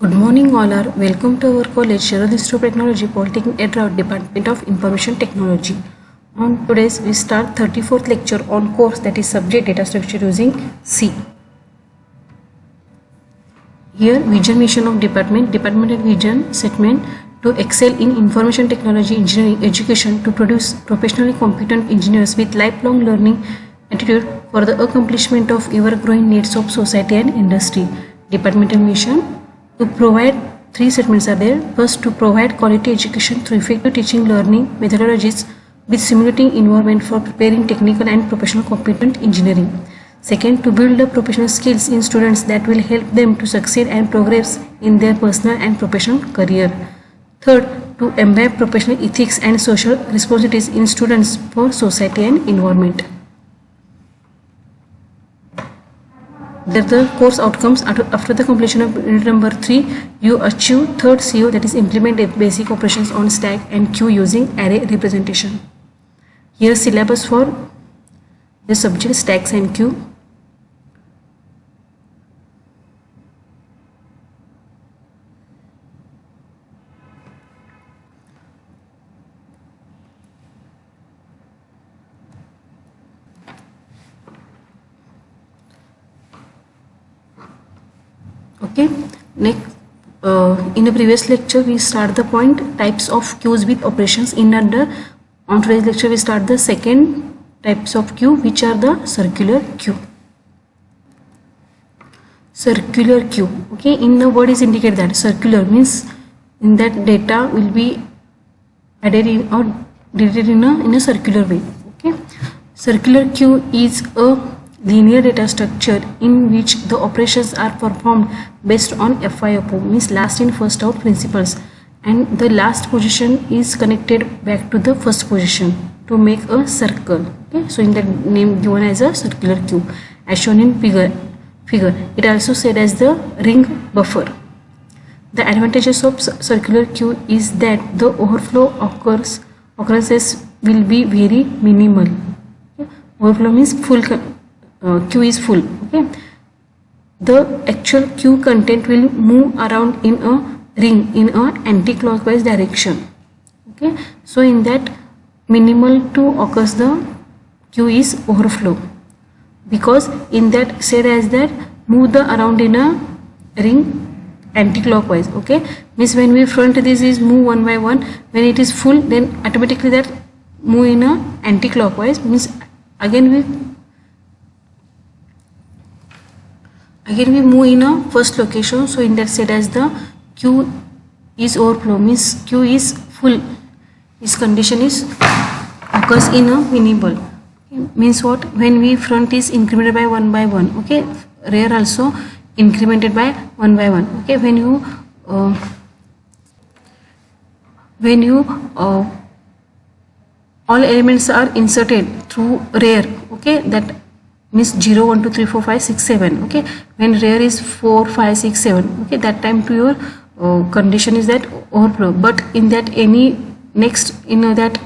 Good morning all are welcome to our college Sharad Institute of Technology Polytechnic Hyderabad Department of Information Technology. On today's we start 34th lecture on course that is subject data structure using C. Here vision mission of departmental vision statement to excel in information technology engineering education to produce professionally competent engineers with lifelong learning attitude for the accomplishment of ever growing needs of society and industry. Departmental mission to provide three statements are there. First, to provide quality education through effective teaching learning methodologies with simulating environment for preparing technical and professional competent engineering. Second, to build up professional skills in students that will help them to succeed and progress in their personal and professional career. Third, to imbibe professional ethics and social responsibilities in students for society and environment. That the course outcomes after the completion of unit number 3, you achieve third CO, that is implement basic operations on stack and queue using array representation. Here syllabus for the subject stacks and queue. Okay, next in a previous lecture we start the point types of queues with operations. On today's lecture we start the second types of queue, which are the circular queue. Circular queue, okay, in the word is indicated that circular means in that data will be added in or deleted in a circular way. Okay, circular queue is a linear data structure in which the operations are performed based on FIFO, means last in first out principles, and the last position is connected back to the first position to make a circle. Okay, so in that name given as a circular queue as shown in figure. It also said as the ring buffer. The advantages of circular queue is that the overflow occurrences will be very minimal. Okay? Overflow means full queue is full. Okay, the actual queue content will move around in a ring in a anti-clockwise direction. Okay, so in that minimal 2 occurs, the queue is overflow, because in that said as that move the around in a ring anti-clockwise. Okay, means when we front this is move one by one, when it is full then automatically that move in a anti-clockwise, means again we move in a first location. So in that said as the queue is overflow, means queue is full, this condition is occurs in a minimal. Okay, means what, when we front is incremented by 1 by 1. Okay, rear also incremented by 1 by 1. Okay, when you all elements are inserted through rear, okay, that means 0 1 2 3 4 5 6 7. Okay, when rear is 4 5 6 7, okay, that time to your condition is that overflow. But in that any next that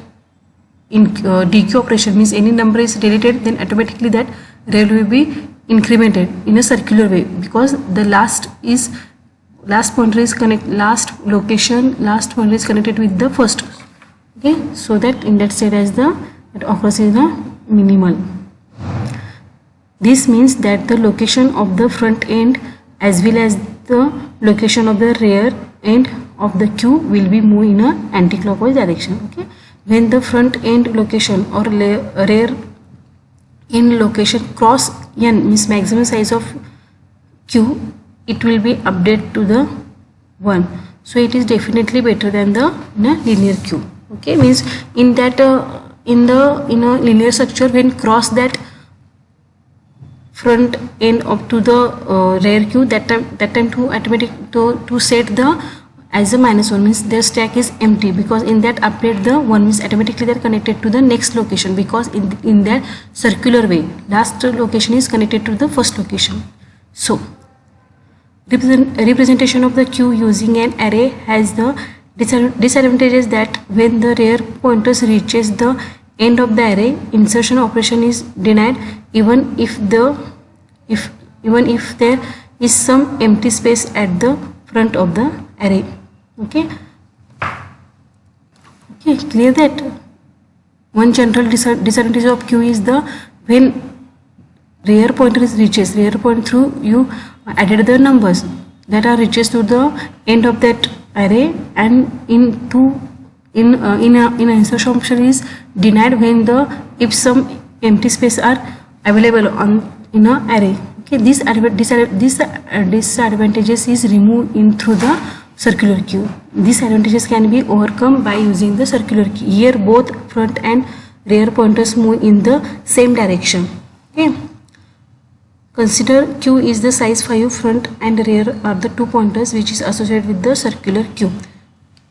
in DQ operation means any number is deleted, then automatically that rear will be incremented in a circular way, because the last pointer is last pointer is connected with the first. Okay, so that in that state as that occurs in the minimal. This means that the location of the front end as well as the location of the rear end of the queue will be moved in a anti-clockwise direction. Okay, when the front end location or rear end location cross n, means maximum size of queue, it will be updated to the 1. So it is definitely better than the linear queue. Okay, means in that in a linear structure, when cross that front end up to the rear queue, that time to automatic to set the as a -1 means their stack is empty, because in that update the 1 means automatically they are connected to the next location, because in that circular way last location is connected to the first location. So representation of the queue using an array has the disadvantages that when the rear pointers reaches the end of the array, insertion operation is denied even if there is some empty space at the front of the array. Okay, clear that? One general disadvantage of Q is the when rear pointer reaches rear point through you added the numbers that are reaches to the end of that array, and in insertion option is denied when the if some empty space are available on in a array. Okay, this disadvantages is removed in through the circular queue. These advantages can be overcome by using the circular queue. Here both front and rear pointers move in the same direction. Okay, consider Q is the size 5. Front and rear are the two pointers which is associated with the circular queue.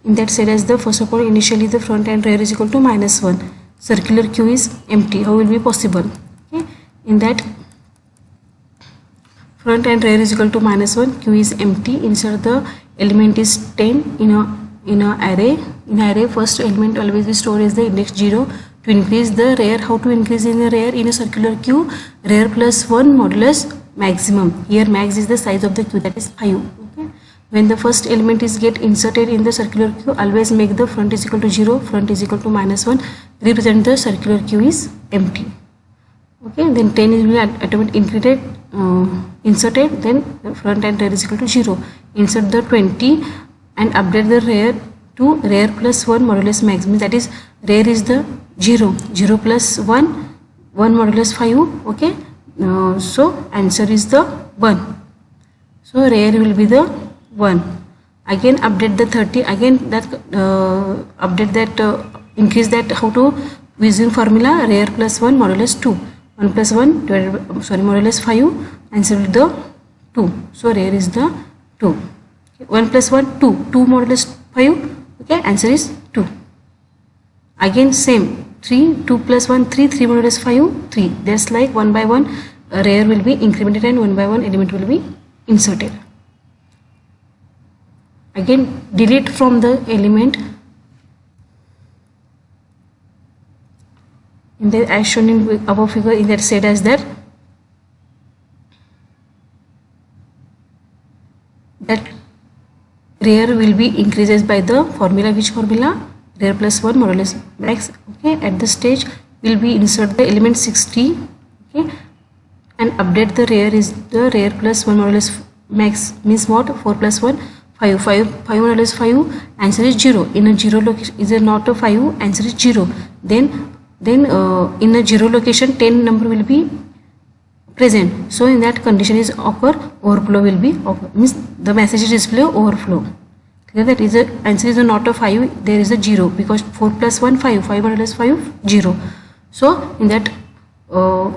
In that said, as the first of all, initially the front and rear is equal to -1. Circular queue is empty. How will be possible? Okay, in that front and rear is equal to -1, Q is empty. Insert the element is 10 in a array. In array, first element always we store is the index 0. To increase the rear, how to increase in the rear? In a circular queue, rear plus 1 modulus maximum. Here max is the size of the queue, that is 5. Okay, when the first element is get inserted in the circular queue, always make the front is equal to 0, front is equal to -1, represent the circular queue is empty. Okay, then 10 is automatically inserted, then the front and rear is equal to 0. Insert the 20 and update the rear to rear plus 1 modulus maximum, that is rear is the 0, 0 plus 1, 1 modulus 5. Okay, so answer is the 1. So rear will be the 1. Again update the 30, again that update that increase that, how to using formula rear plus 1 modulus 2, 1 plus 1 modulus 5, answer will be the 2. So rear is the 2. Okay, 1 plus 1 2, 2 modulus 5. Okay, answer is 2. Again same 3, 2 plus 1 3, 3 modulus 5 3. That's like 1 by 1 rear will be incremented and 1 by 1 element will be inserted. Again delete from the element in the as shown in above figure. In that said as that rear will be increases by the formula. Which formula? Rear plus 1 modulus max. Okay, at the stage will be insert the element 60. Okay, and update the rear is the rear plus 1 modulus max means what? 4 plus 1 5, 5 modulus 5, answer is 0. In a 0 location is it not a 5, answer is 0. Then in a 0 location 10 number will be present, so in that condition is occur, overflow will be occur, means the message display overflow. Clear that? Is a answer is a not a 5, there is a 0 because 4 plus 1 5, 5 modulus 5 0. So in that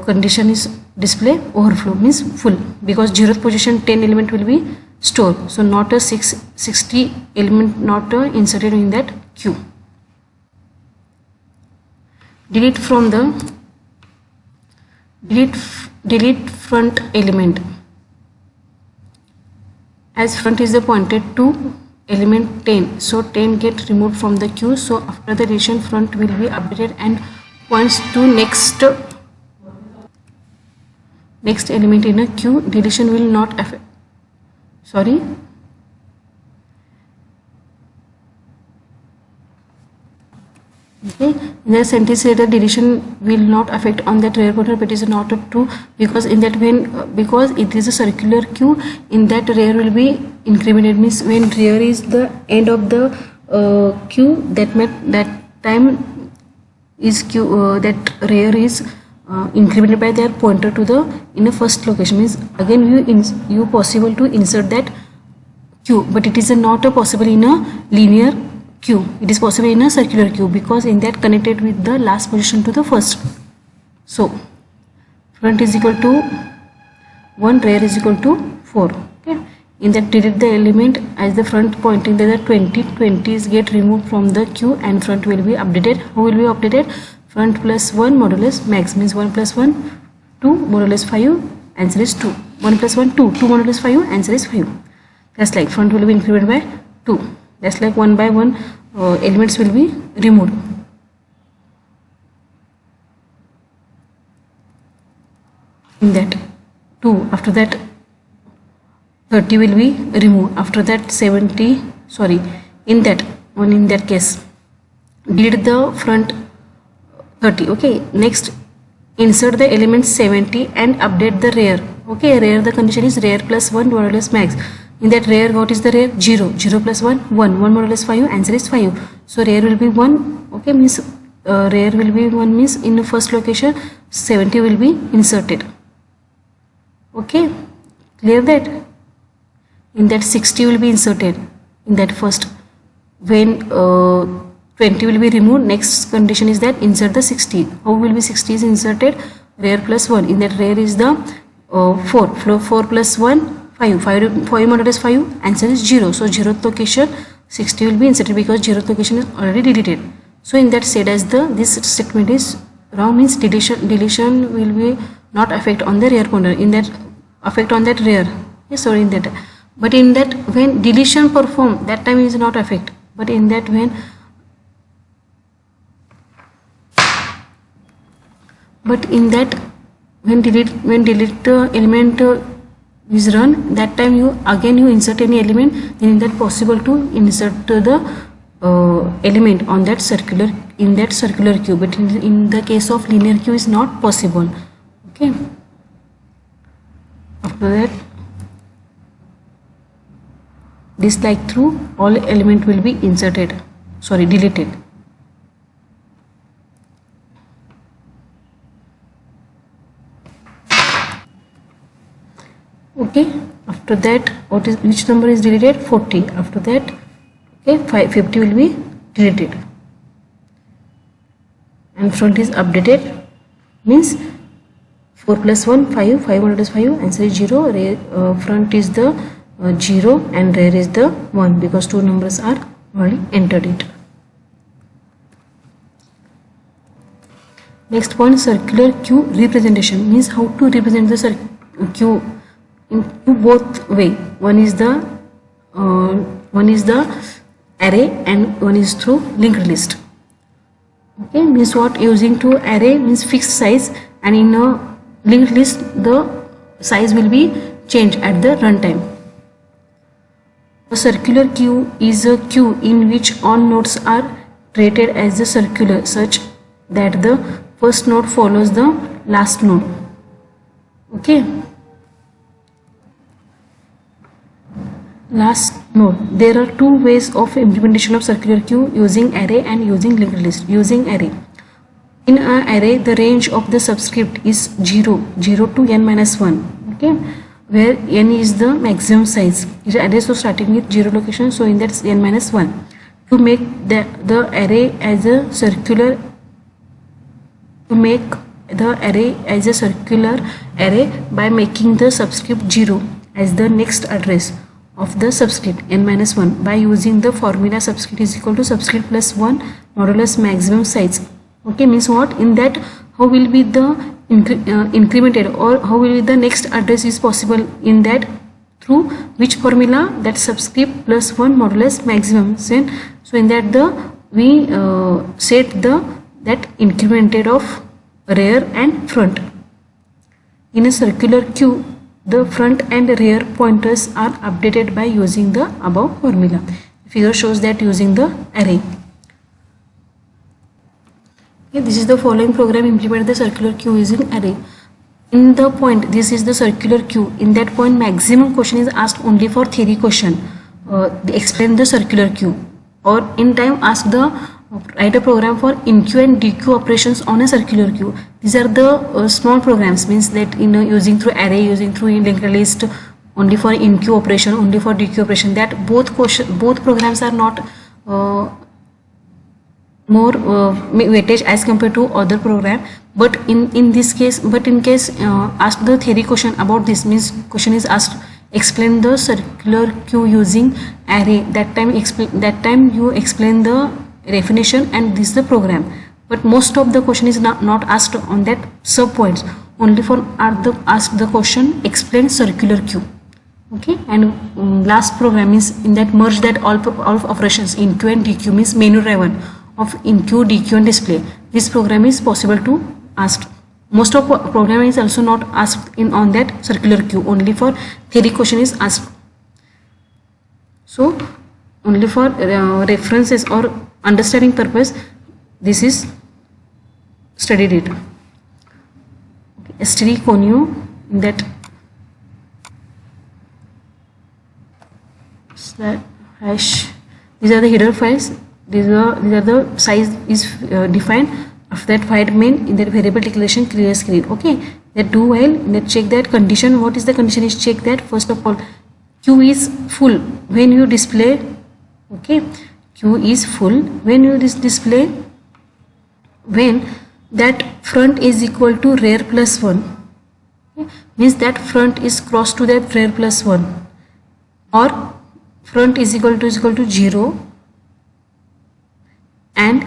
condition is display overflow means full, because 0th position 10 element will be stored, so not a 60 element not inserted in that queue. Delete from the delete front element, as front is the pointed to element 10, so 10 get removed from the queue. So after the deletion, front will be updated and points to next element in a queue. Deletion will not affect, sorry, okay, in the sentence say that deletion will not affect on that rear pointer, but it is not true, because in that because it is a circular queue, in that rear will be incremented, means when rear is the end of the queue, that time is queue that rear is incremented by their pointer to the in a first location, means again you possible to insert that queue, but it is not possible in a linear queue. It is possible in a circular queue because in that connected with the last position to the first. So front is equal to 1, rear is equal to 4. Okay, in that delete the element as the front pointing there the 20 is get removed from the queue and front will be updated. How will be updated? Front plus 1 modulus max means 1 plus 1 2 modulus 5, answer is 2. 1 plus 1 2 modulus 5, answer is 5. That's like front will be incremented by 2. That's like 1 by 1 elements will be removed. In that 2, after that 30 will be removed. After that 70, sorry, in that case delete the front 30. Okay, next insert the element 70 and update the rear. Okay, rear, the condition is rear plus 1 modulus max. In that rear, what is the rear? 0 plus 1 1 modulus 5, answer is 5. So rear will be 1. Okay, means rear will be 1 means in the first location 70 will be inserted. Okay, clear that? In that 60 will be inserted in that first. When 20 will be removed, next condition is that insert the 60. How will be 60 is inserted? Rear plus 1. In that rear is the 4 plus 1 5 modulus 5, answer is 0. So 0th location 60 will be inserted because 0th location is already deleted. So in that said as this statement is wrong, means deletion will be not affect on the rear pointer, in that affect on that rear. Yes, sorry, in that. But in that when deletion perform, that time is not affect. But in that when delete element is run, that time you insert any element, then in that possible to insert the element on that circular queue. But in the case of linear queue is not possible. Okay. After that, this like through all element will be deleted. Okay, after that which number is deleted? 40. After that, okay, 50 will be deleted and front is updated, means 4 plus 1 5 modulus 5, answer is 0. Front is the 0 and rear is the 1 because two numbers are already entered it. Next point, circular queue representation, means how to represent the queue in both way. One is the array and one is through linked list. Okay, means what? Using to array means fixed size, and in a linked list the size will be changed at the runtime. A circular queue is a queue in which all nodes are treated as the circular, such that the first node follows the last node. Okay. Last node. There are two ways of implementation of circular queue, using array and using linked list. Using array. In an array, the range of the subscript is 0 to n minus 1. Okay, where n is the maximum size. The array so starting with 0 location, so in that n minus 1. To make the array as a circular, array by making the subscript 0 as the next address of the subscript n minus 1 by using the formula subscript is equal to subscript plus 1 modulus maximum size. Okay, means what? In that how will be the incremented, or how will be the next address is possible, in that through which formula? That subscript plus 1 modulus maximum. So in that we set that incremented of rear and front. In a circular queue, the front and rear pointers are updated by using the above formula. The figure shows that using the array. Okay, this is the following program implement the circular queue using array. In the point, this is the circular queue. In that point, maximum question is asked only for theory question. Explain the circular queue, or in time ask write a program for InQ and DQ operations on a circular queue. These are the small programs, means that using through array, using through linked list, only for InQ operation, only for DQ operation. That both programs are not more weightage as compared to other program. But in this case, ask the theory question about this, means question is asked explain the circular queue using array. That time you explain the definition and this is the program. But most of the question is not asked on that sub points, only for ask the question explain circular queue. Okay, and last program is in that merge that all operations InQ and DQ, means menu driven of InQ, DQ and display. This program is possible to ask. Most of program is also not asked on that circular queue, only for theory question is asked So only for references or understanding purpose this is study data. Okay. std conio, in that hash, these are the header files, these are the size is defined. After that void main, in that variable declaration clear screen. Okay, that do while, that check that condition. What is the condition? Is check that first of all queue is full when you display. Okay, queue is full when you display when that front is equal to rear plus 1. Okay? Means that front is cross to that rear plus 1, or front is equal to 0 and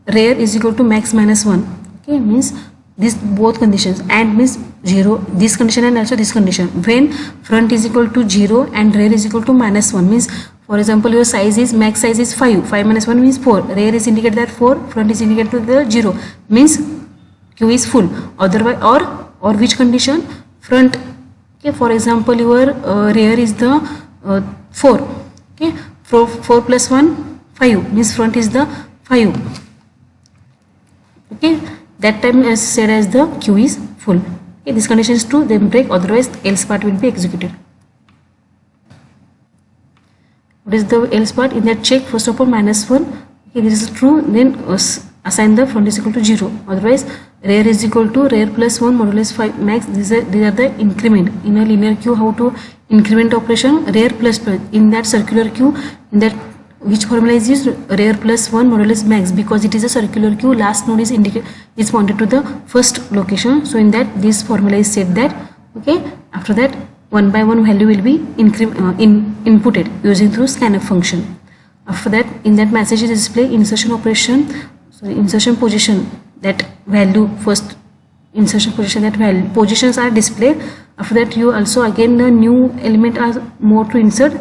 rear is equal to max minus 1. Okay, means this both conditions, and means 0, this condition and also this condition. When front is equal to 0 and rear is equal to minus 1, means for example your size is, max size is 5 minus 1 means 4, rear is indicated that 4, front is indicated to the 0, means queue is full. Otherwise, or which condition? Front, okay, for example your rear is the 4, okay, 4 plus 1 5, means front is the 5. Okay, that time as said as the queue is full. Okay, this condition is true, then break, otherwise else part will be executed. What is the else part? In that check, first of all minus 1, okay, this is true, then assign the front is equal to 0, otherwise rear is equal to rear plus 1 modulus 5 max. These are the increment. In a linear queue, how to increment operation? Rear plus 12. In that circular queue, in that which formula is used? Rear plus 1 modulus max, because it is a circular queue, last node is pointed to the first location. So in that this formula is said that, okay, after that one by one value will be inputted using through scanf function. After that, in that message is display insertion operation, insertion position, that value, first insertion position, that value positions are displayed. After that you also again the new element are more to insert,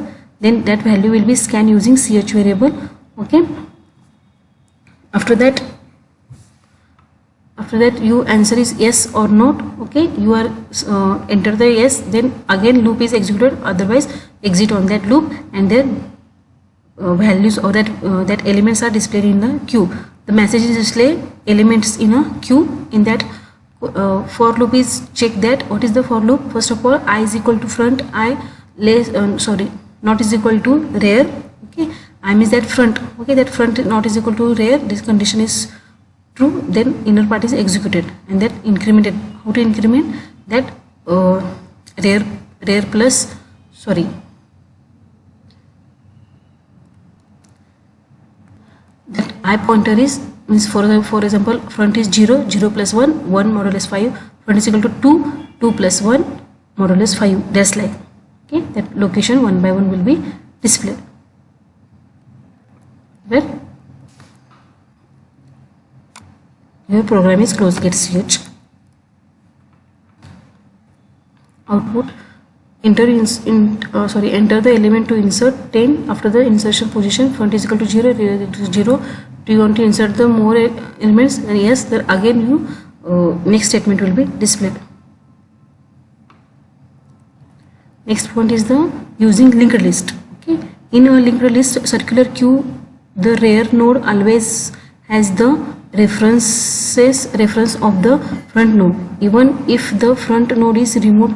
then that value will be scanned using ch variable. Okay, after that you answer is yes or not. Okay, you are enter the yes, then again loop is executed, otherwise exit on that loop, and then values or that elements are displayed in the queue. The message is display elements in a queue. In that for loop is check that what is the for loop. First of all, I is equal to front, I less not is equal to rear. Okay, I means that front. Okay, that front not is equal to rear. This condition is true. Then inner part is executed, and that incremented. How to increment that rear plus that I pointer is, means for example front is 0 plus 1 modulus 5, front is equal to 2 plus 1 modulus 5, that's like. Okay, that location one by one will be displayed. Well, your program is closed, get ch. Output, enter the element to insert 10. After the insertion position, front is equal to 0, rear is 0. Do you want to insert the more elements? And yes, then again you next statement will be displayed. Next point is the using linked list. Okay, in a linked list circular queue, the rear node always has the reference of the front node. Even if the front node is removed,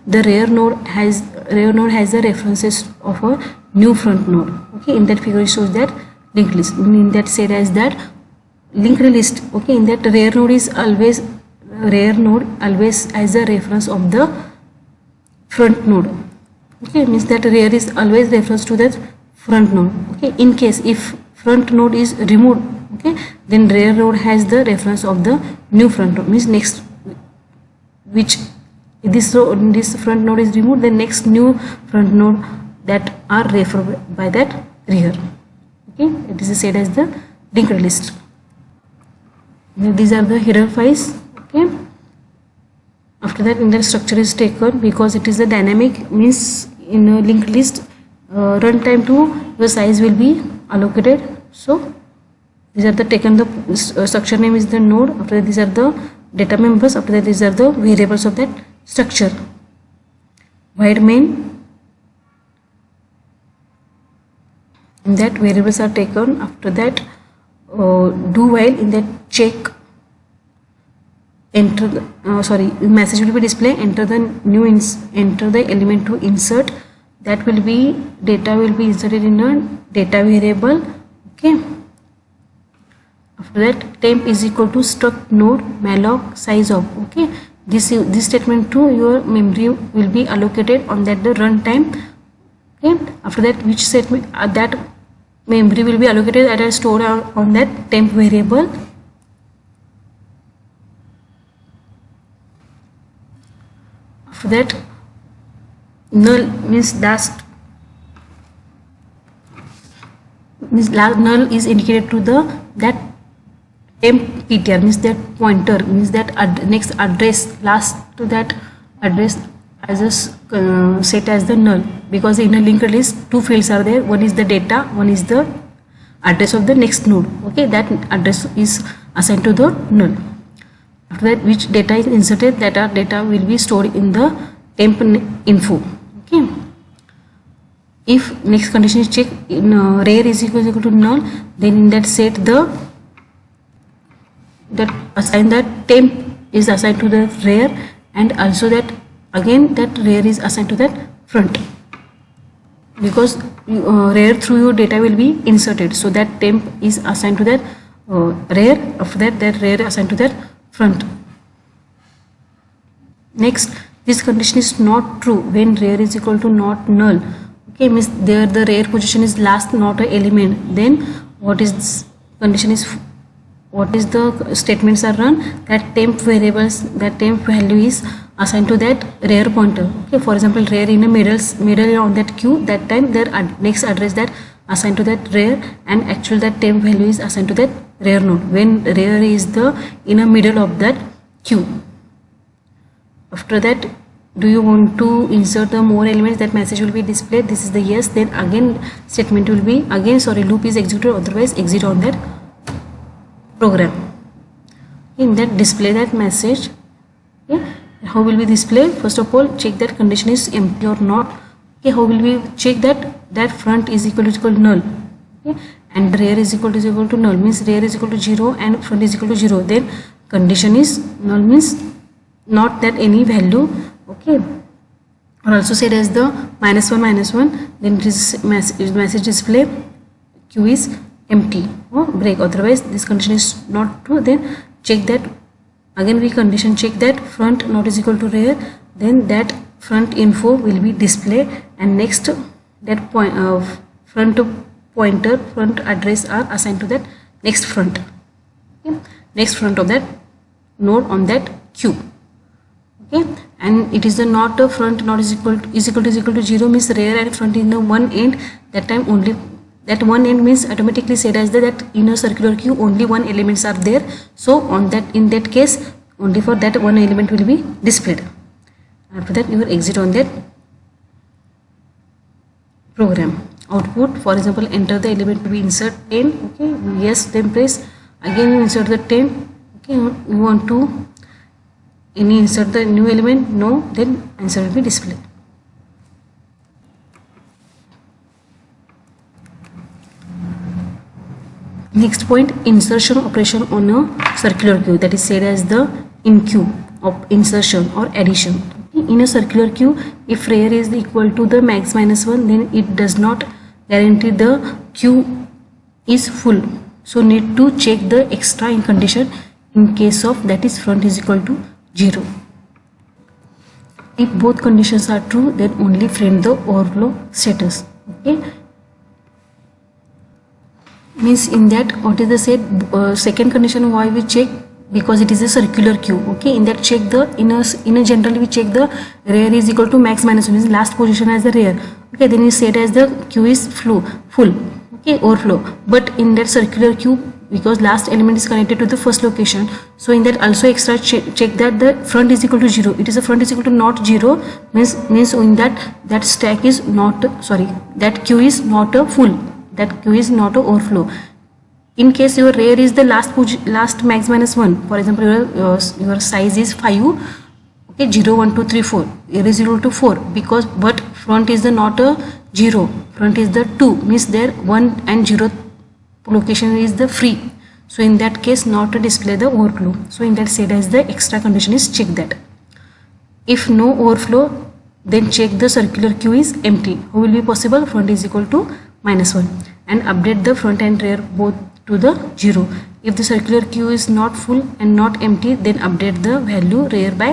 the rear node has the references of a new front node. Okay, in that figure it shows that linked list. In that said as that linked list. Okay, in that rear node always has the reference of the front node. Okay, means that rear is always reference to that front node. Okay, in case if front node is removed, okay, then rear node has the reference of the new front node. Means next, which this front node is removed, the next new front node that are referred by that rear. Okay, it is said as the linked list. These are the header files. Okay, after that in the structure is taken, because it is a dynamic, means in a linked list runtime to your size will be allocated. So these are the taken, the structure name is the node. After that these are the data members. After that these are the variables of that structure. Void main, In that variables are taken. After that, do while in that check, enter the, message will be display, enter the enter the element to insert. That will be data will be inserted in a data variable. Okay. After that, temp is equal to struct node malloc size of. Okay, this statement to your memory will be allocated on that the runtime. Okay, after that, which statement that memory will be allocated that is stored on that temp variable. After that, null means last null is indicated to the that temp ptr, means that pointer, means that next address, last to that address as a set as the null, because in a linked list two fields are there, one is the data, one is the address of the next node. Okay, that address is assigned to the null. After that, which data is inserted, that data will be stored in the temp info. Okay, if next condition is checked in rare is equal to null, then in that set that assign that temp is assigned to the rare, and also that again that rare is assigned to that front, because rare through your data will be inserted, so that temp is assigned to that rare. After that rare assigned to that front. Next, this condition is not true when rare is equal to not null. Okay, means there the rare position is last, not a element. Then what is this condition is, what is the statements are run, that temp variables, that temp value is assigned to that rare pointer. Okay, for example, rare in a middle on that queue, that time their next address that assigned to that rare, and actual that temp value is assigned to that rare node when rare is the in a middle of that queue. After that, do you want to insert the more elements, that message will be displayed. This is the yes. Then again statement will be again loop is executed, otherwise exit on that program. In that display that message. Okay, how will we display? First of all, check that condition is empty or not. Okay, how will we check that front is equal to null. Okay, and rare is equal to null, means rare is equal to 0 and front is equal to 0. Then condition is null, means not that any value. Okay, or also said as the -1 then this message display queue is empty or break, otherwise this condition is not true. Then check that again, we condition check that front not is equal to rare, then that front info will be displayed, and next that point front pointer, front address are assigned to that next front. Okay, next front of that node on that queue. Okay, and it is the not a front not is equal to 0, means rare and front in the one end. That time only that one end means automatically said as that in a circular queue only one elements are there, so on that, in that case only for that one element will be displayed. After that, you will exit on that program. Output, for example, enter the element to be insert 10. Okay, yes, then press again, you insert the 10. Okay, you want to insert the new element, no, then answer will be displayed. Next point, insertion operation on a circular queue, that is said as the in queue of insertion or addition. In a circular queue, if rare is equal to the max -1, then it does not guarantee the queue is full, so need to check the extra in condition in case of that is front is equal to 0. If both conditions are true, then only frame the overflow status. Okay, means in that what is the said second condition why we check, because it is a circular queue. Okay, in that check the in a generally we check the rare is equal to max -1, means last position as the rare. Okay, then we said as the queue is full. Okay, overflow. But in that circular queue, because last element is connected to the first location, so in that also extra check that the front is equal to 0. It is a front is equal to not 0, means in that stack is not, that queue is not a full, that queue is not a overflow. In case your rare is the last max -1, for example, your size is 5. Okay, 0 1 2 3 4, rare is equal to 4, because but front is the not a 0, front is the 2, means there 1 and 0 location is the free. So in that case not to display the overflow. So in that said as the extra condition is check that. If no overflow, then check the circular queue is empty. How will be possible? Front is equal to -1 and update the front and rear both to the 0. If the circular queue is not full and not empty, then update the value rear by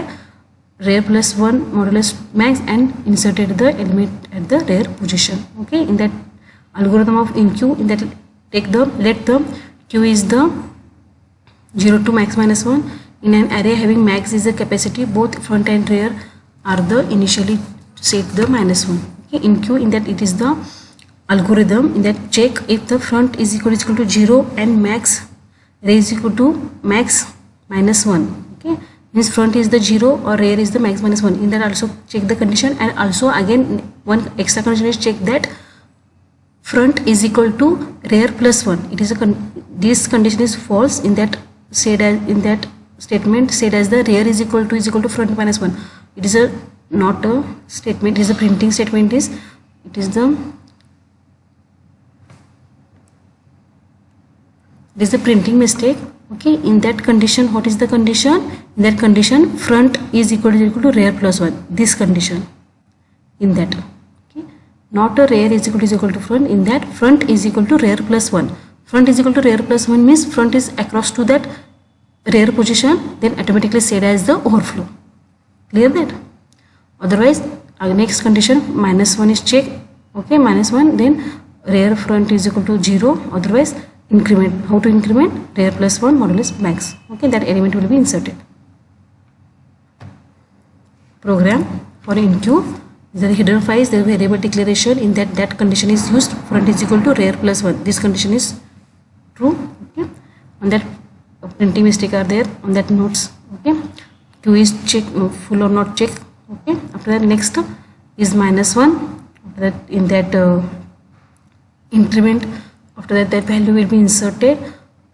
rear plus 1 modulus max and inserted the element at the rear position. Okay, in that algorithm of in queue, in that let the queue is the 0 to max -1. In an array having max is the capacity, both front and rear are the initially set the -1. Okay, in queue, in that it is the algorithm, in that check if the front is equal to 0 and max rear is equal to max -1. Okay, means front is the 0 or rear is the max -1. In that also check the condition, and also again one extra condition is check that front is equal to rear plus 1. It is this condition is false. In that said as in that statement said as the rear is equal to front minus 1. It is a not a statement. It is a printing statement. It is the printing mistake. Okay, in that condition, what is the condition? In that condition, front is equal to rear plus 1. This condition, in that, okay, not a rear is equal to front. In that, front is equal to rear plus 1. Front is equal to rear plus 1 means front is across to that rear position, then automatically said as the overflow. Clear that? Otherwise, next condition -1 is checked. Okay, -1, then rear front is equal to 0. Otherwise, increment. How to increment? Rear plus 1 modulus max. Okay, that element will be inserted. Program for enqueue. The header file is the variable declaration. In that condition is used. Front is equal to rear plus 1. This condition is true. Okay, on that printing mistake are there on that notes. Okay, queue is check full or not check. Okay, after that next is -1. After that, in that increment, after that value will be inserted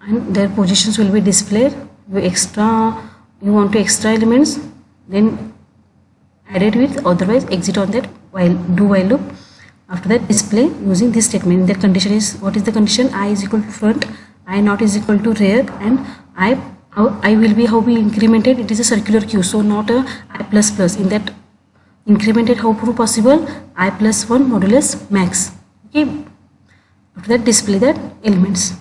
and their positions will be displayed. You want to extra elements, then add it with, otherwise exit on that while loop. After that, display using this statement. That condition is, what is the condition? I is equal to front, I not is equal to rear, and I will be how we incremented. It is a circular queue, so not a I plus plus. In that incremented, how possible? I plus 1 modulus max. Okay, after that display that elements.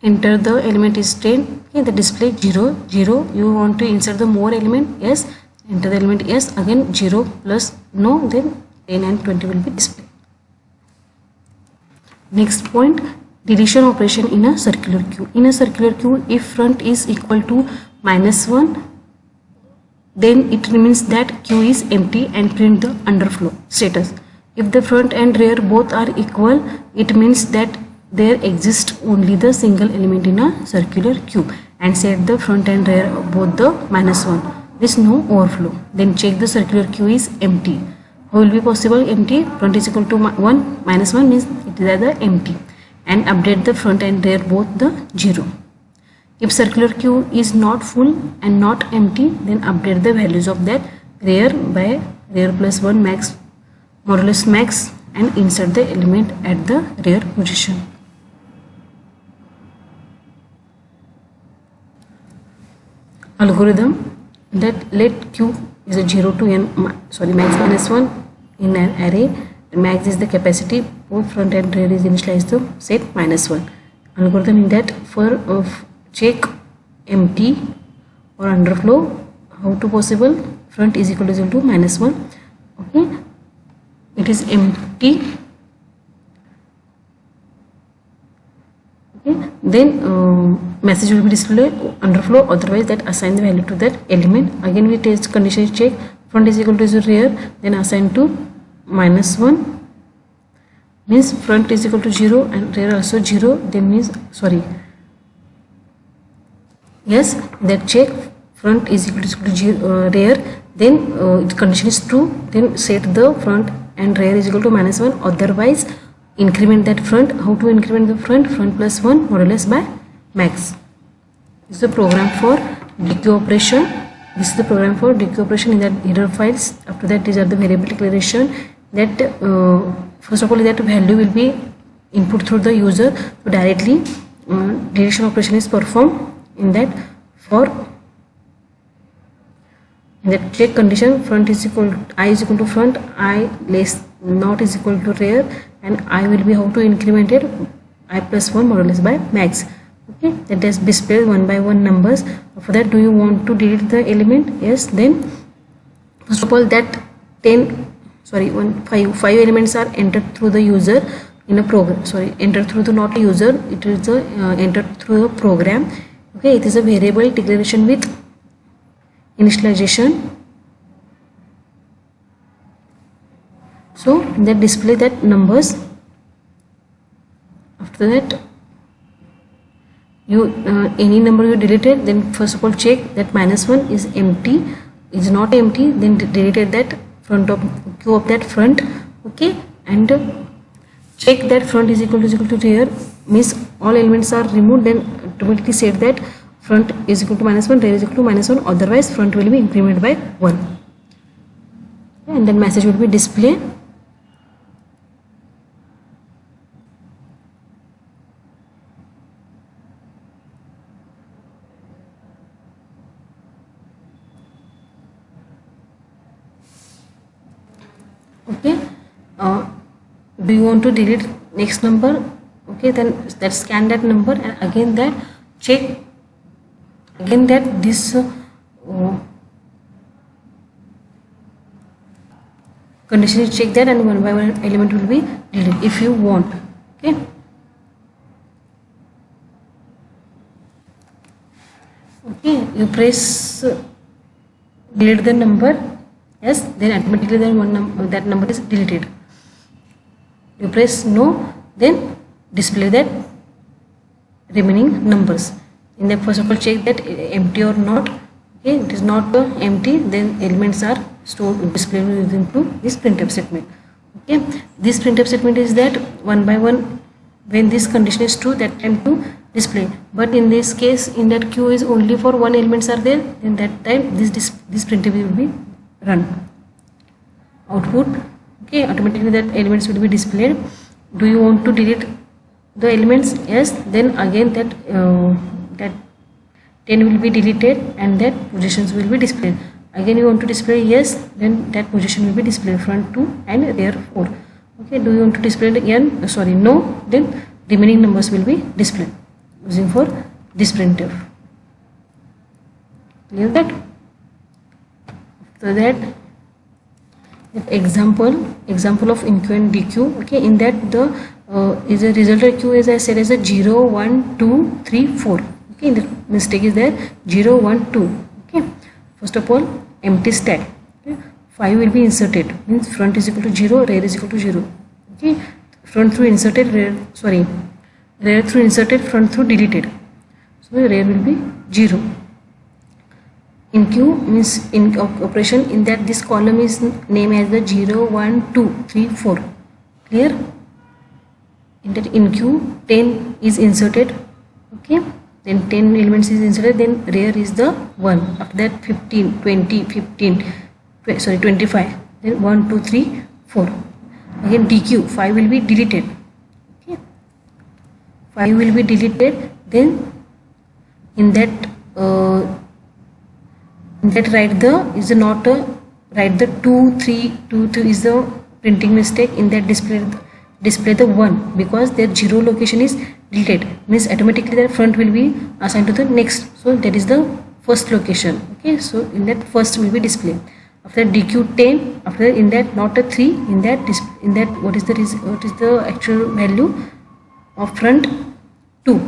Enter the element is 10. Okay, the display 0 0. You want to insert the more element? Yes. Enter the element yes. Again 0 plus no. Then 10 and 20 will be displayed. Next point, deletion operation in a circular queue. In a circular queue, if front is equal to -1, then it means that queue is empty and print the underflow status. If the front and rear both are equal, it means that there exists only the single element in a circular queue, and set the front and rear both the -1. There is no overflow. Then check the circular queue is empty. How will be possible? Empty. Front is equal to 1, -1 means it is the empty, and update the front and rear both the 0. If circular queue is not full and not empty, then update the values of that rear by rear plus 1 max modulus max and insert the element at the rear position. Algorithm that let q is a 0 to n max -1 in an array. Max is the capacity, both front and rear is initialized to set -1. Algorithm in that for check empty or underflow. How to possible? Front is equal to -1. Okay, it is empty. Okay, then message will be displayed underflow. Otherwise, that assign the value to that element. Again, we test condition check. Front is equal to rear, then assign to -1 means front is equal to 0 and rear also 0. Then means yes, that check front is equal to rear. Then condition is true. Then set the front and rear is equal to -1. Otherwise, increment that front. How to increment the front? Front plus 1 modulus by max. This is the program for dequeue operation. This is the program for dequeue operation in that header files. After that, these are the variable declaration that first of all that value will be input through the user. So directly direction operation is performed in that. For in that check condition, front is equal I is equal to front, I less not is equal to rear, and I will be how to increment it I plus 1 more or less by max. Okay, that is display one by one numbers. For that, do you want to delete the element? Yes. Then first of all that 5 elements are entered through the user in a program. Entered through the not a user, it is the entered through the program. Okay, it is a variable declaration with initialization. So that display that numbers. After that, you any number you deleted, then first of all check that -1 is empty. Is not empty, then deleted that front of queue of that front. Okay, and check that front is equal to rear, means all elements are removed, then automatically set that front is equal to -1, rear is equal to -1, otherwise front will be incremented by 1. And then message will be displayed. Okay, do you want to delete next number? Okay, then that scan that number and again that check again that this condition is check that, and one by one element will be deleted if you want. Okay, you press delete the number. Yes, then automatically that number is deleted. You press no, then display that remaining numbers. In that, first of all check that empty or not. Okay, it is not empty, then elements are stored displayed using to this printf statement. Okay, this printf statement is that one by one when this condition is true, that time to display. But in this case, in that queue is only for one elements are there, in that time this printf will be run output. Okay, automatically that elements will be displayed. Do you want to delete the elements? Yes, then again that that 10 will be deleted and that positions will be displayed. Again you want to display yes, then that position will be displayed, front 2 and rear 4. Okay, do you want to display it again? No, then remaining numbers will be displayed using for this printf. Clear that? So that example of enqueue and dequeue. Okay, in that the is a resulted queue, as I said, as a 0 1 2 3 4. Okay, the mistake is there 0 1 2. Okay, first of all empty stack. Okay, 5 will be inserted, means front is equal to 0, rear is equal to 0. Okay, front through inserted, rear through inserted, front through deleted, so the rear will be 0. In queue means in operation, in that this column is named as the 0 1 2 3 4. Clear? In that in queue 10 is inserted. Okay, then 10 elements is inserted, then rear is the 1. After that 15 20 15 25, then 1 2 3 4. Again dequeue 5 will be deleted. Okay, 5 will be deleted, then in that write the is not write the 2 3 2 2 is the printing mistake. In that display the 1, because their 0 location is deleted, means automatically the front will be assigned to the next, so that is the first location. Okay, so in that first will be displayed. After dequeue 10, after that, in that not a 3, in that what is the actual value of front 2.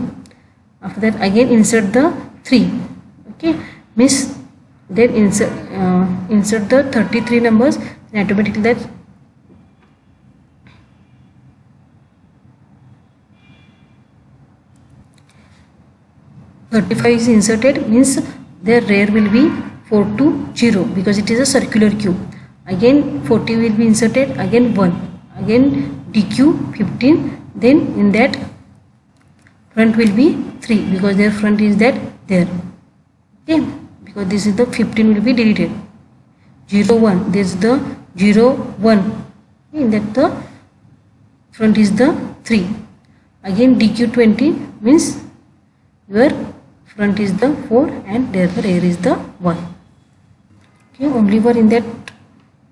After that again insert the 3. Okay, means then insert the 33 numbers, and automatically that (35) is inserted, means their rear will be 4 to 0, because it is a circular queue. Again 40 will be inserted, again 1, again dequeue 15, then in that front will be 3, because their front is that there. Okay, because this is the 15 will be deleted. 0 1, this is the 0 1, okay, in that the front is the 3. Again DQ20 means your front is the 4 and there the rear is the 1. Okay, only one in that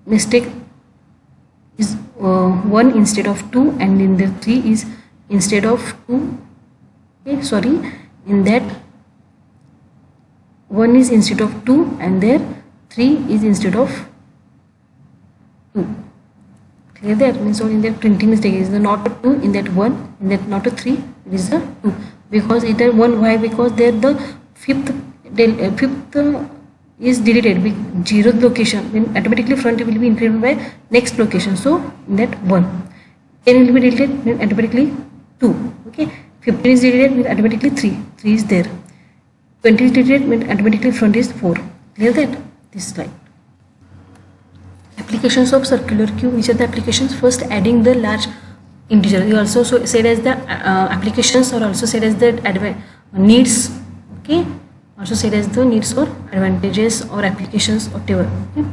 mistake is 1 instead of 2, and in the 3 is instead of 2. Okay, sorry, in that 1 is instead of 2 and there 3 is instead of 2. Clear that? Means only in that printing mistake is the not a 2, in that 1, in that not a 3, it is a 2. Because it is 1, why? Because there the fifth is deleted with 0th location, then automatically front will be incremented by next location. So in that 1, 10 will be deleted, then automatically 2. Okay, 15 is deleted, then automatically 3 is there. 20 is deleted, then automatically front is 4. Clear that? This slide. Applications of circular queue. Which are the applications? First, adding the large integer. You also said as the applications, or also said as the needs. Okay, also said as the needs or advantages or applications, whatever. Okay.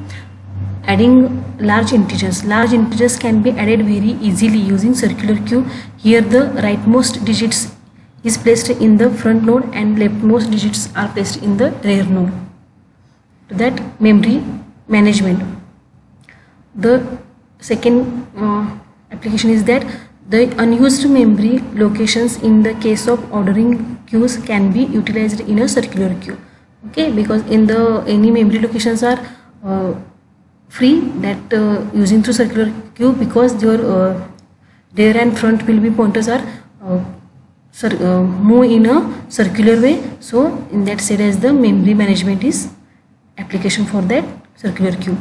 Adding large integers. Large integers can be added very easily using circular queue. Here the rightmost digits is placed in the front node and leftmost digits are placed in the rear node. To that, memory management. The second application is that the unused memory locations in the case of ordering queues can be utilized in a circular queue. Okay, because in the any memory locations are free, that using through circular queue, because your rear and front will be pointers are move in a circular way. So in that said as the memory management is application for that circular queue.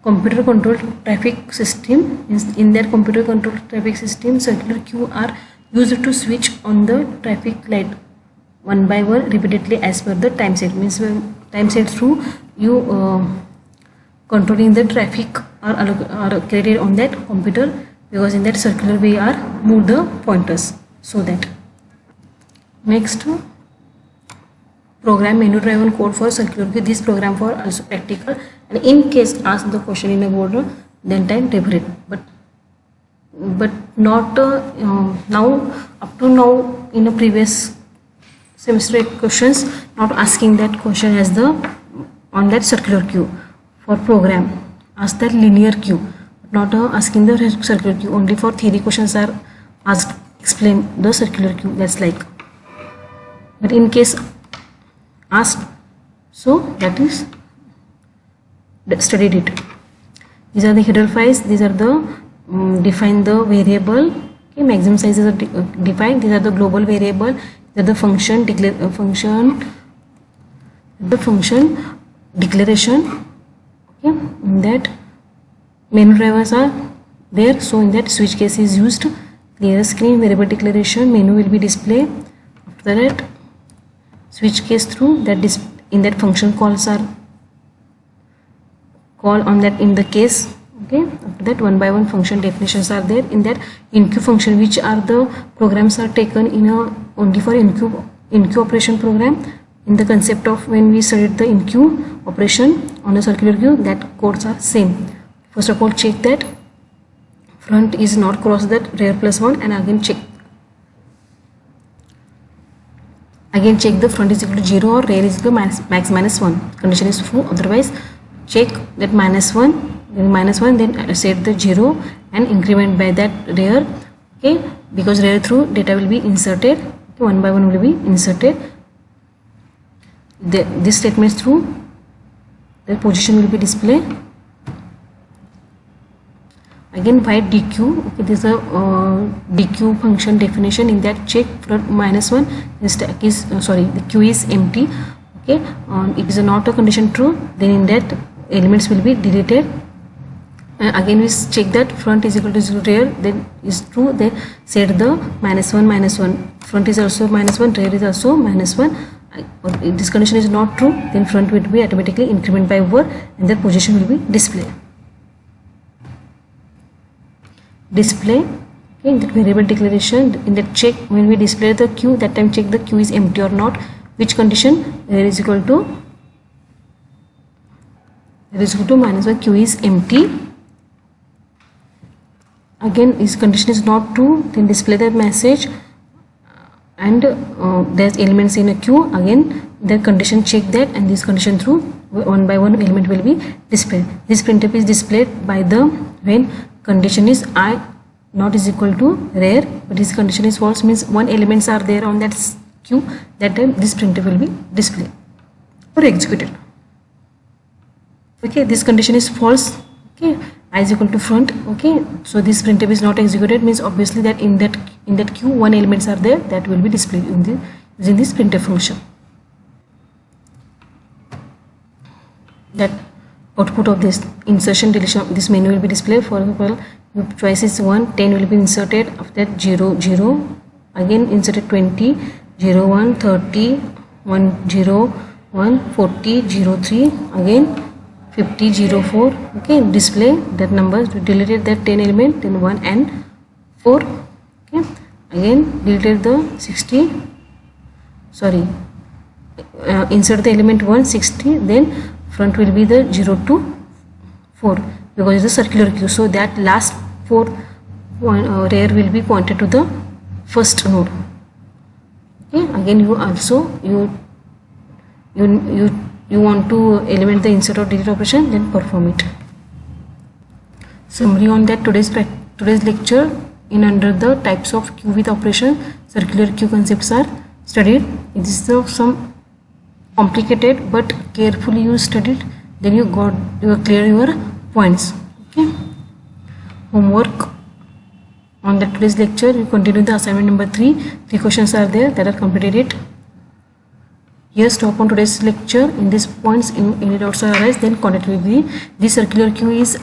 Computer controlled traffic system. In that computer controlled traffic system, circular queue are used to switch on the traffic light one by one repeatedly as per the time set. Means when time set through you controlling the traffic are created on that computer, because in that circular way are move the pointers. So that next, program menu driven code for circular queue. This program for also practical, and in case ask the question in a board, then time refer it, but not now, up to now in a previous semester questions not asking that question as the on that circular queue. For program ask that linear queue, not asking the circular queue. Only for theory questions are asked explain the circular queue. That's like, but in case asked, so that is studied it. These are the header files. These are the define the variable. Okay, maximum sizes are defined. These are the global variable. These are the function declaration. Okay, in that menu drivers are there. So in that switch case is used. Clear screen variable declaration menu will be displayed. After that, switch case through that in that function calls are call on that in the case. Okay, after that one by one function definitions are there. In that enqueue function, which are the programs are taken in a only for enqueue operation program. In the concept of when we studied the enqueue operation on a circular queue, that codes are same. First of all, check that front is not cross that rear +1, and again check the front is equal to 0 or rear is equal to max -1. Condition is true. Otherwise, check that -1, then -1, then set the 0 and increment by that rear. Okay, because rear through data will be inserted. Okay, one by one will be inserted. This statement through the position will be displayed. Again white DQ. Okay, this is a DQ function definition. In that check front -1 the stack is the queue is empty. Okay, it is not a condition true, then in that elements will be deleted. Again we check that front is equal to 0 rear, then is true, then set the -1 front is also -1, rear is also -1. If this condition is not true, then front will be automatically increment by 1 and the position will be displayed. Okay, in that variable declaration, in that check when we display the queue, that time check the queue is empty or not. Which condition? Rear is equal to that is equal to minus 1 q is empty. Again, if condition is not true, then display the message, and there's elements in a queue. Again, the condition check that, and this condition through one by one element will be displayed. This printf is displayed by the when condition is I not is equal to rare, but this condition is false, means one elements are there on that queue. That time this printf will be displayed or executed. Okay, this condition is false. Okay, I is equal to front. Okay, so this printf is not executed, means obviously that in that queue one elements are there, that will be displayed using this printf function. That output of this insertion deletion of this menu will be displayed. For example, your choice is 1, 10 will be inserted, after that 0 0, again inserted 20, 0 1, 30, 1 0 1, 40, 0 3, again 50, 0 4. Okay, display that numbers, deleted that 10 element, then 1 and 4. Okay, again deleted the 60, sorry, insert the element 1 60, then front will be the 0 to 4 because it's a circular queue, so that last 4 rare will be pointed to the first node. Okay, again you also you want to element the insert or delete operation, then perform it. Summary on that today's lecture: in under the types of queue with operation, circular queue concepts are studied. This is some complicated, but carefully you studied, then you clear your points. Okay, homework on that today's lecture, you continue the assignment number 3. 3 questions are there that are completed it. Here stop on today's lecture. In these points, in any doubts arise, then contact with me. This circular queue is,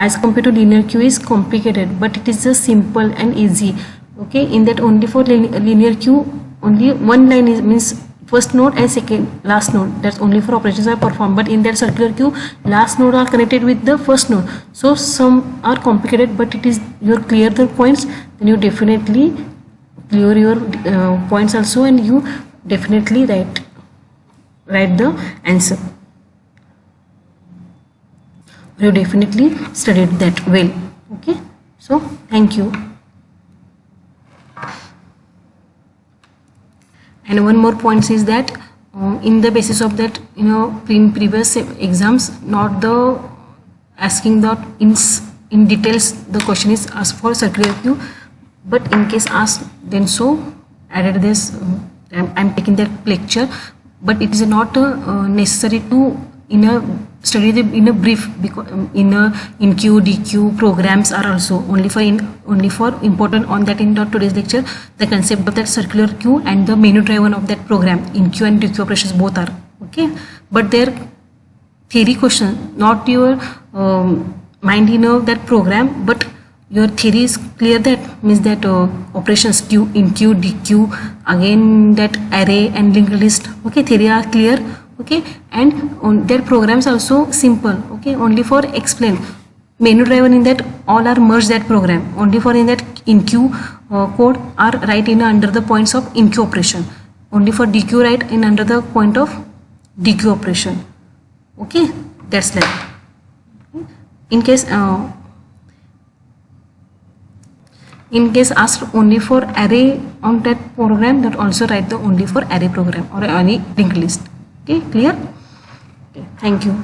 as compared to linear queue, is complicated, but it is just simple and easy. Okay, in that only for linear queue, only one line is means first node and second last node, that's only for operations are performed, but in that circular queue last node are connected with the first node, so some are complicated, but it is you clear the points, then you definitely clear your points also, and you definitely write the answer. You definitely studied that well. Okay, so thank you. And one more point is that in the basis of that, in previous exams, not the asking that in details the question is asked for circular queue, but in case asked, then so added this. I'm taking that lecture, but it is not necessary to study in a brief, because in Q, DQ programs are also only for important on that in today's lecture. The concept of that circular queue and the menu driven of that program in Q and DQ operations both are okay, but their theory question, not your mind that program, but your theory is clear, that means that operations Q in Q, DQ, again that array and linked list. Okay, theory are clear. Okay, and on their programs also simple. Okay, only for explain menu driven, in that all are merged that program, only for in that in Q code are write in under the points of in Q operation, only for DQ write in under the point of DQ operation. Okay, that's like in case asked only for array on that program, that also write the only for array program or any linked list. Okay, clear? Okay, thank you.